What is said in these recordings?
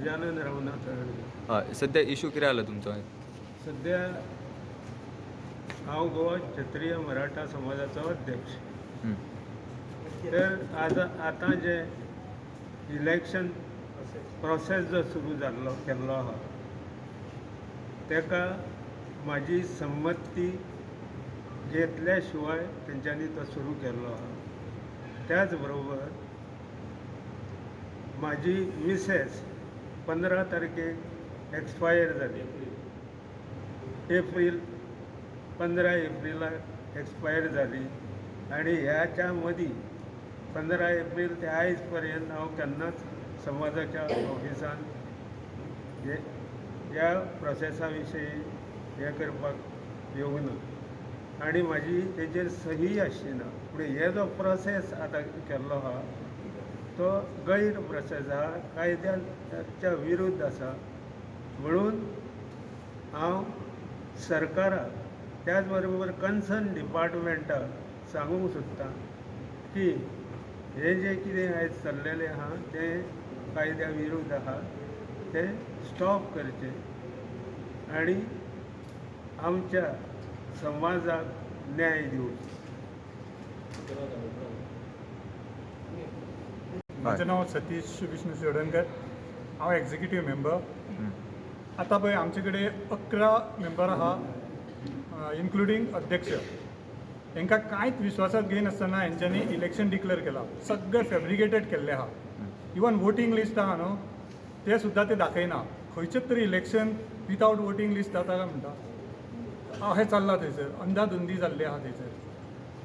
गजानन रामनाथ हळदकर. हय सध्या इशू कितें आला तुमचो? सध्या हांव गोवा क्षत्रीय मराठा समाजाचो अध्यक्ष. तर आतां जे इलेक्शन प्रोसेस जो सुरू केल्लो आहा तेका म्हाजी संमती घेतल्या शिवाय तेंच्यांनी तो सुरू केल्लो आहा. त्याच बरोबर म्हाजी मिसेस 15 तारखेक एक्सपायर जाली. 15 एप्रिलाक एक्सपायर जाली आनी ह्याच्या मदीं 15 एप्रील ते आयज पर्यंत हांव केन्नाच समाजाच्या ऑफिसान ह्या प्रोसेसा विशीं हें करपाक येवंक ना आनी म्हाजी तेजेर सही आसची ना. पूण हे जो प्रोसेस आतां केल्लो आहा तो गैर प्रोसेस आहा, कायद्याच्या विरुद्ध आसा. म्हणून हांव सरकाराक त्याच बरोबर कन्सर्न डिपार्टमेंटाक सांगूंक सोदतां की हे जे कितें आयज चल्लेलें आहा तें कायद्या विरुद्ध आहा, तें स्टॉप करचें आनी आमच्या समाजाक न्याय दिवचो. माझें नांव सतीश विष्णू चोडणकर. हांव एग्जिक्युटीव मेंबर. आतां पळय आमचे कडेन 11 मेंबर आहा इन्क्लुडींग अध्यक्ष. तांकां कांयच विश्वासात घेयनासतना हेंच्यांनी इलेक्शन डिक्लेअर केलां. सगळें फॅब्रिकेटेड केल्लें आहा. इवन वोटींग लिस्ट आहा न्हू ते सुद्दां ते दाखयना. खंयचेच तरी इलेक्शन विथआउट वोटींग लिस्ट जाता काय म्हणटा अशें चल्लां थंयसर. अंधाधुंदी जाल्ली आहा थंयसर.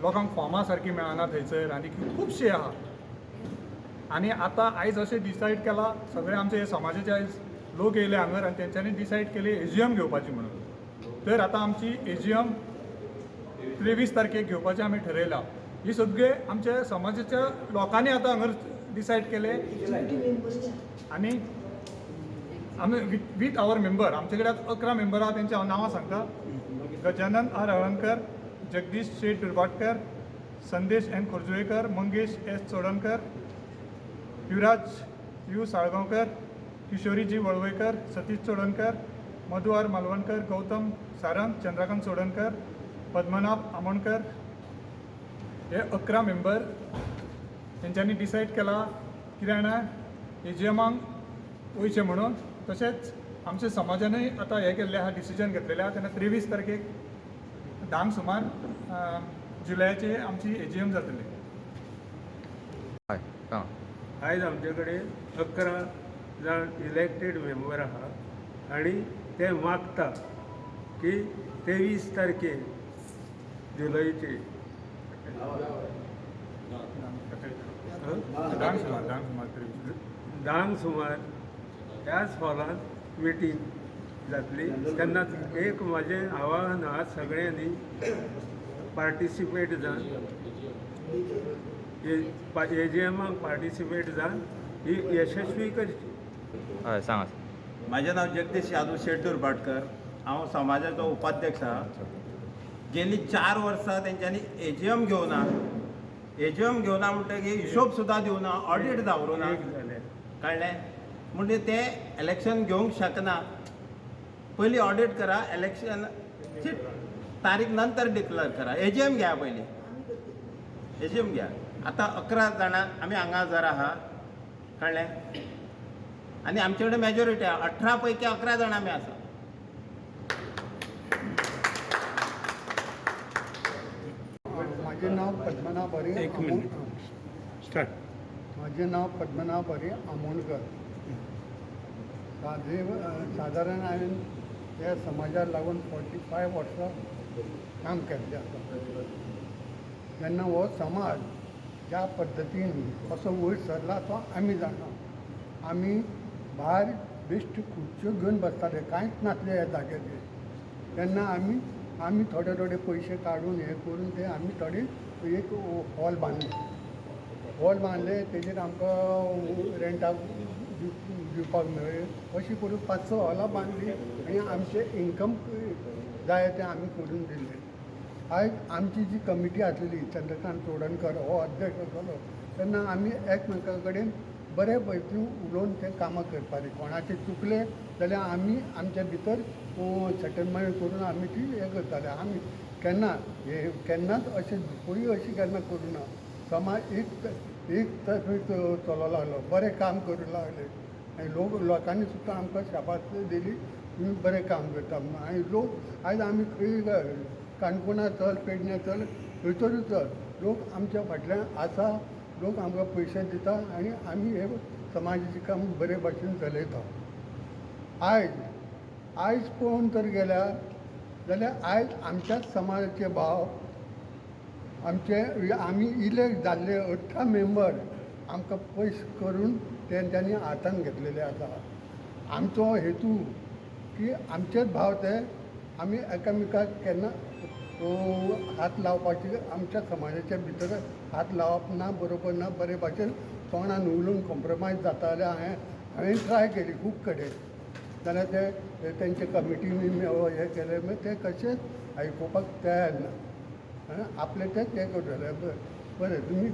लोकांक फॉर्मां सारकीं मेळना थंयसर आनी खुबशें आहा. आनी आतां आयज अशें डिसायड केलां सगळे आमचे हे समाजाचे आयज लोक येयले हांगर आनी तेंच्यांनी डिसायड केलें एजीएम घेवपाची म्हणून. तर आतां आमची एजीएम 23 तारखेक घेवपाचें आमी ठरयलां. ही सगळे आमच्या समाजाच्या लोकांनी आतां हांगर डिसायड केले आनी आमी वीथ आवर मेंबर आमचे कडेन 11 मेंबर आहा. तेंची हांव नांवां सांगता. Gajanan R Haldakar, Jagdish Shet Durbhatkar, Sandesh N Khorjuvekar, Mangesh S Chodankar, Yuvraj U Salgaonkar, Kishori G Valvaikar, Satish Chodankar, Madhu R Malvankar, Gautam Sarang, Chandrakant Chodankar, Padmanabh Amonkar हे 11 मेंबर तेंच्यांनी डिसायड केला कित्याक जाणा एजीएमाक वयचें म्हणून. तशेंच आमच्या समाजानूय आतां हें केल्लें आहा, डिसिजन घेतलेलें आहा. तेन्ना 23 तारखेक 10 सुमार जुलयाची आमची एजीएम जातली. आयज आमचे कडेन 11 जाण इलेक्टेड मेंबर आहा आनी ते मागता की 23 तारखेक जुलयाचे 10 सुमार ह्याच हॉलान मिटींग जातली. तेन्ना एक म्हाजें आवाहन आहा सगळ्यांनी पार्टिसिपेट जावन एजीएमाक पार्टिसिपेट जावन ही यशस्वी करची. हय सांगात. माझें नांव जगदीश यादव शेट दुर्भाटकर. हांव समाजाचो उपाध्यक्ष आहा. गेली 4 वर्सां तेंच्यांनी एजीएम घेवना. एजीएम घेवना म्हणटकीर हिशोब सुद्दां दिवना, ऑडिट जावरूना कळ्ळें. म्हणजे ते इलेक्शन घेवंक शकना. पयलीं ऑडिट करा, इलेक्शनची तारीख नंतर डिक्लेअर करा. एजीएम घ्या पयलीं. एजीएम घ्या. आतां 11 जाणां आमी हांगा हजर आहा कळ्ळें. आनी आमचे कडेन मेजॉरिटी आहा. 18 पैकी 11 जाणां आमी आसा. माझे नाव पद्मनाभ हरी. एक मिनिट स्टार्ट. माझे नाव पद्मनाभ हरी आमोणकर. सादारण हांवें ह्या समाजाक लागून 45 वर्सां काम केल्लें आसा. जेन्ना हो समाज ज्या पद्दतीन कसो वयर सरला तो आमी जाणा. आमी भायर बेश्ट खुर्च्यो घेवन बसताले, कांयच नासले ह्या जाग्याचेर. तेन्ना आमी थोडे पयशे काडून हे करून ते आमी थोडे एक हॉल बांदले. तेजेर आमकां रेंटाक दिवपाक मेळ्ळें. अशी करून 5-6 हॉलां बांदली आनी आमचें इन्कम जाय तें आमी करून दिल्लें. आयज आमची जी कमिटी आसलेली चंद्रकांत चोडणकर हो अध्यक्ष आसलो तेन्ना आमी एकमेका कडेन बरे पैकी उलोवन ते कामां करपाचें. कोणाचें चुकले जाल्यार आमी आमच्या भितर सेटलमेंट करून आमी ती हें करताले. आमी केन्नाच अशें दुपोळी अशी केन्ना करूं ना. समाज एक तर्फे चलों लागलो, बरें काम करूं लागले आनी लोकांनी सुद्दां आमकां शाबासकी दिली, तुम्ही बरें काम करता म्हणून. आनी लोक आयज आमी खंय काणकोणा चल, पेडण्या चल, थंयसरूय चल, लोक आमच्या फाटल्यान आसा, लोक आमकां पयशे दिता आनी आमी हे समाजाचें काम बरे भाशेन चलयता. आयज पळोवन तर गेल्यार जाल्यार आयज आमच्याच समाजाचे भाव आमी इलेक्ट जाल्ले 18 मेंबर आमकां पयस करून तेंच्यांनी हातान घेतलेले आसा. आमचो हेतू की आमचेच भाव ते आमी एकामेकाक केन्ना हात लावपाचे, आमच्या समाजाच्या भितर हात लावप ना, बरोबर ना. बरे भाशेन तोंडान उलोवन कॉम्प्रमायज जाता जाल्यार हांवें ट्राय केली खूब कडेन, जाल्यार ते तेंचे कमिटीनी हें केलें मागीर ते कशेंच आयकुपाक तयार ना. आपले तेच हें करतले. बरें तुमी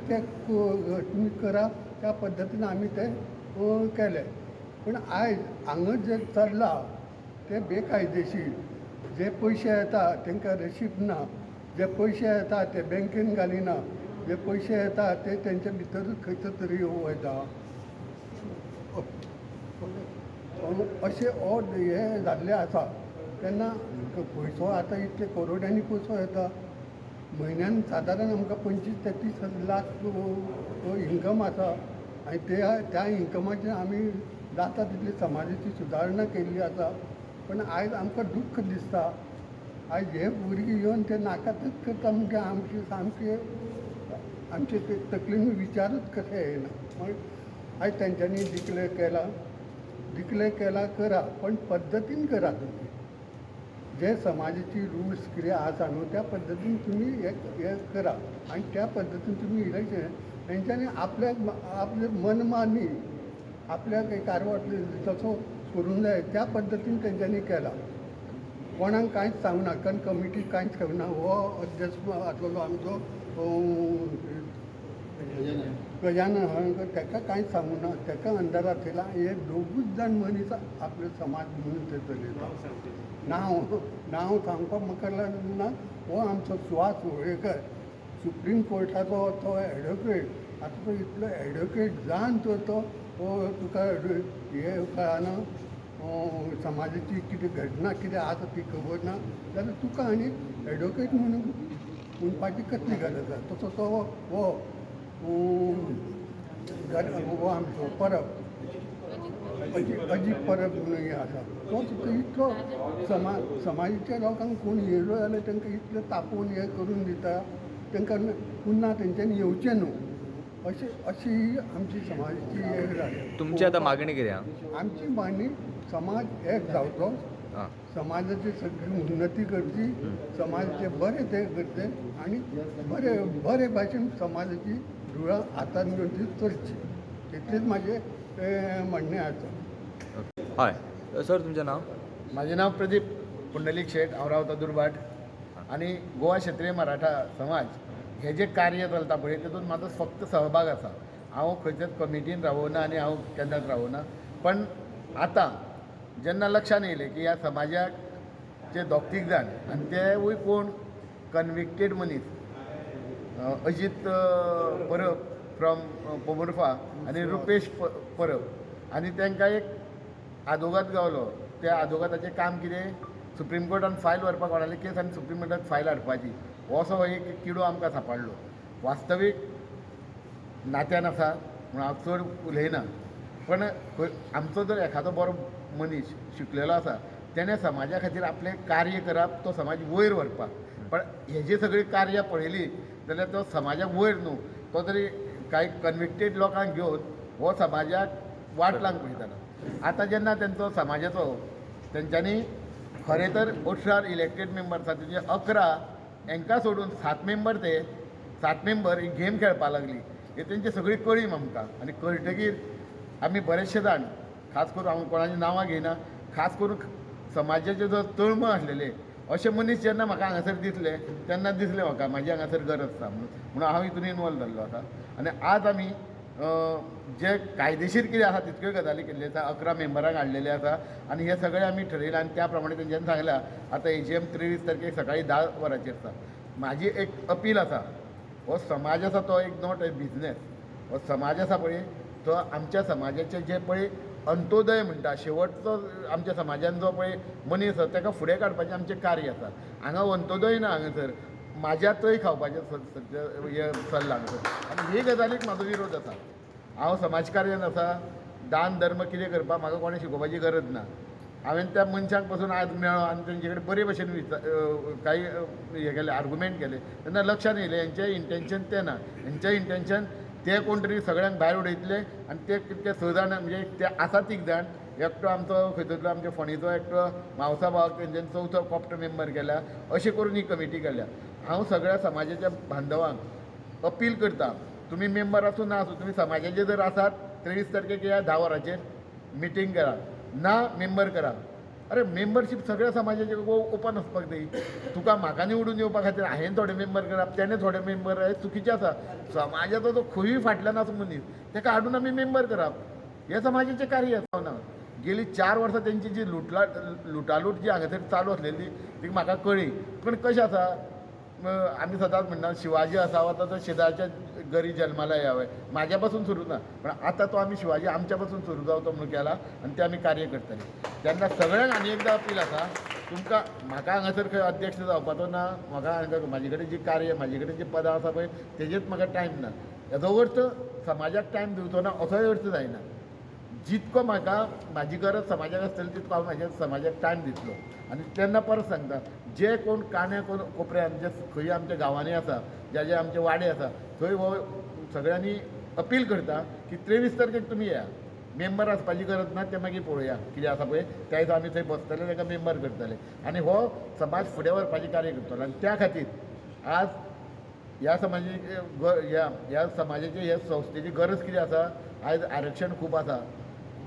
ते तुमी करा, त्या पद्दतीन आमी ते केलें. पूण आयज हांगा जे चल्लां ते बेकायदेशीर. जे पयशे येता तांकां रशीद ना, जे पयशे येता ते बँकेन घालिना, जे पयशे येता ते तेंचे भितरूच खंयच तरी वयता. अशें हे जाल्लें आसा. तेन्ना पयसो आतां इतले करोडांनी पयसो येता. म्हयन्यान सादारण आमकां 25-33 लाख इन्कम आसा आनी त्या इन्कमाचेर आमी जाता तितली समाजाची सुदारणा केल्ली आसा. पण आयज आमकां दुख्ख दिसता. आयज हे भुरगीं येवन ते नाकातच करता म्हणजे आमचे तकलेन विचारूच कशें येना. आयज तेंच्यांनी डिक्लेर केला करा, पण पद्दतीन करा. तुम्ही जे समाजाची रुल्स कितें आसा न्हू त्या पद्दतीन तुमी हे करा आनी त्या पद्दतीन तुमी इलेक्शन तेंच्यांनी आपले मनमानी आपल्याक एक कारवार तसो करूंक जाय त्या पद्दतीन तेंच्यांनी केला. कोणाक कांयच सांगना, कारण कमिटी कांयच सांगना. हो अध्यक्ष आसलो आमचो गजानन, ताका कांयच सांगूं ना, ताका अंधारात केला. हे दोगूच जाण मनीस आपले समाज म्हणून ते चलयता. नांव सांगपाक म्हाका ना. हो आमचो सुहास होळयेकर, सुप्रीम कोर्टाचो तो एडवोकेट. आतां तो इतलो एडवोकेट जावन तर तो तुका हे कळना, समाजाची कितें घटना कितें आसा ती खबर ना जाल्यार तुका आनी एडवोकेट म्हणून म्हणपाची कसली गरज आसा. तसो तो हो आमचो परब अजीत परब म्हणून हे आसा. तो तुका इतलो समाजाच्या लोकांक कोण येयलो जाल्यार तांकां इतलें तापोवन हे करून दिता, तांकां पुन्हा तेंच्यांनी येवचें न्हू अशी आमची समाजाची हे जाली. तुमची आतां मागणी कितें आहा? आमची मागणी समाज एक जावचो, समाजाची सगळी उन्नती करची, समाजाचे बरे ते करचे आनी बरे भाशेन समाजाची धुळा हातान घेवन ती चलची. इतलेंच म्हाजें म्हणणें आसा. हय सर, तुमचें नांव? माझे नाव प्रदीप पुंडलीक शेट, हांव रावता दुर्बाट. आनी गोवा क्षेत्रीय मराठा समाज हे जे कार्य चलता पळय तातूंत म्हाजो फक्त सहभाग आसा. हांव खंयच्याच कमिटीन रावना आनी हांव केन्नाच रावना. पण आतां जेन्ना लक्षान येयलें की ह्या समाजाक जे दोग-तीग जाण आनी तेवूय कोण कन्विक्टेड मनीस, अजीत परब फ्रॉम पोमुर्फा आनी रुपेश परब, आनी तांकां एक आदोगाद गावलो. त्या आदोगादाचें काम कितें, सुप्रीम कोर्टान फायल व्हरपाक कोणाली केस आनी सुप्रीम कोर्टाक फायल हाडपाची. असो एक किडो आमकां सांपडलो. वास्तवीक नात्यान आसा म्हूण हांव चड उलयना, पण आमचो जर एखादो बरो मनीस शिकलेलो आसा तेणें समाजा खातीर आपलें कार्य करप, तो समाज वयर व्हरपाक. पण हेजी सगळी कार्य पळयली जाल्यार तो समाजाक वयर न्हू, तो तरी कांय कन्विक्टेड लोकांक घेवन हो समाजाक वाट लावंक पळयतालो. आतां जेन्ना तेंचो समाजाचो तेंच्यांनी खरें तर 18 इलेक्टेड मेंबर आसा तेजे 11 हांकां सोडून 7 मेंबर ते 7 मेंबर ही गेम खेळपाक लागली. हे तेंची सगळी कळीम आमकां. आनी कळटकीर आमी बरेचशे जाण, खास करून हांव कोणाचीं नांवां घेयना, खास करून समाजाचे जो तळमळ आसलेले अशे मनीस जेन्ना म्हाका हांगासर दिसले तेन्ना दिसलें म्हाका म्हाजी हांगासर गरज आसा म्हणून हांव हितून इनवॉल्व जाल्लो आसा. आनी आज आमी जे कायदेशीर कितें आसा तितक्यो गजाली केल्ल्यो आसा 11 मेंबरांक हाडलेले आसा आनी हे सगळे आमी ठरयलां आनी त्या प्रमाणे तेंच्यांनी सांगलां आतां AGM 23 तारखेक सकाळी 10 वरांचेर आसा. म्हाजी एक अपील आसा, हो समाज आसा तो एक नॉट ए बिझनेस. हो समाज आसा पळय तो आमच्या समाजाचे जे पळय अंत्योदय म्हणटा शेवटचो आमच्या समाजान जो पळय मनीस आसा ताका फुडें काडपाचें आमचें कार्य आसा. हांगा अंत्योदय ना हांगासर म्हाज्यातय खावपाचें हें चल्लां हांगासर आनी हे गजालीक म्हाजो विरोध आसा. हांव समाजकार्यान आसा, दान धर्म कितें करपाक म्हाका कोणें शिकोवपाची गरज ना. हांवें त्या मनशांक पासून आज मेळ्ळो आनी तेंचे कडेन बरे भशेन काही हें केलें आर्गुमेंट केलें तेन्ना लक्षांत येयलें हेंचें इंटेंशन तें ना. हेंचें इंटेंशन ते कोण तरी सगळ्यांक भायर उडयतले आनी ते स जाण म्हणजे ते आसा तीग जाण एकटो आमचो खंयतरलो आमच्या फोंडेचो एकटो मावसा भावाक तेंच्यानी चवथो कॉप्ट मेंबर केल्या. अशें करून ही कमिटी केल्या. हांव सगळ्या समाजाच्या बांधवांक अपील करता, तुमी मेंबर आसूं ना आसूं, तुमी समाजाचे जर आसात 23 तारखेक या 10 वरांचेर मिटींग करा, ना मेंबर करा. अरे मेंबरशीप सगळ्या समाजाचे ओपन आसपाक जाय. तुका म्हाका निवडून येवपा खातीर हांवें थोडे मेंबर करप तेणें थोडे मेंबर हे चुकीचें आसा. समाजाचो जो खंयूय फाटल्यान आसा मनीस ताका हाडून आमी मेंबर करप हें समाजाचें कार्य जावना. गेलीं 4 वर्सां तेंची जी लुटालूट जी हांगासर चालू आसलेली ती म्हाका कळ्ळी. पूण कशें आसा आमी सदांच म्हणटा शिवाजी असावा तर शेजारच्या घरी जन्माला यावे. म्हाज्या पासून सुरू ना पण आतां तो आमी शिवाजी आमच्या पासून सुरू जावचो म्हणून केला आनी ते आमी कार्य करतले. तेन्ना सगळ्यांक आनी एकदां अपील आसा, तुमकां म्हाका हांगासर खंय अध्यक्ष जावपाचो ना, म्हाका हांगा म्हाजे कडेन जी कार्य म्हाजे कडेन जी पदां आसा पळय तेजेच म्हाका टायम ना. हेजो अर्थ समाजाक टायम दिवचो ना असोय अर्थ जायना. जितको म्हाका म्हाजी गरज समाजाक आसतली तितको हांव म्हाज्या समाजाक टायम दितलो. आनी तेन्ना परत सांगता, जे कोण काण्या कोपऱ्यान जे खंय आमच्या गांवांनी आसा, जे आमचे वाडे आसा थंय हो सगळ्यांनी अपील करता की 23 तारखेक तुमी या. मेंबर आसपाची गरज ना तें मागीर पळोवया कितें आसा पळय त्या दिसा आमी थंय बसतले ताका मेंबर करतले आनी हो समाज फुडें व्हरपाचें कार्य करतलो. आनी त्या खातीर आज ह्या समाजाचे ह्या संस्थेची गरज कितें आसा, आयज आरक्षण खूब आसा,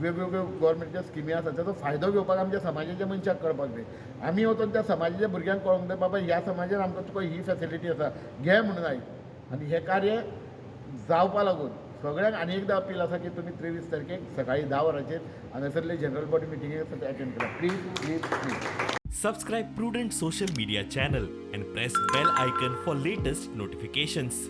वेगवेगळ्यो गव्हर्मेंटच्यो स्किमी आसा ताचो फायदो घेवपाक आमच्या समाजाच्या मनशाक कळपाक जाय. आमी वचून त्या समाजाच्या भुरग्यांक कळोवंक जाय बाबा ह्या समाजान आमकां तुका ही फेसिलिटी आसा घे म्हणून आयज. आनी हें कार्य जावपा लागून सगळ्यांक आनी एकदां अपील आसा की तुमी 23 तारखेक सकाळी 10 वरांचेर हांगासरले जनरल बॉडी मिटिंगेक अटेंड करा. Please. Subscribe Prudent social media channel and press bell icon for latest notifications.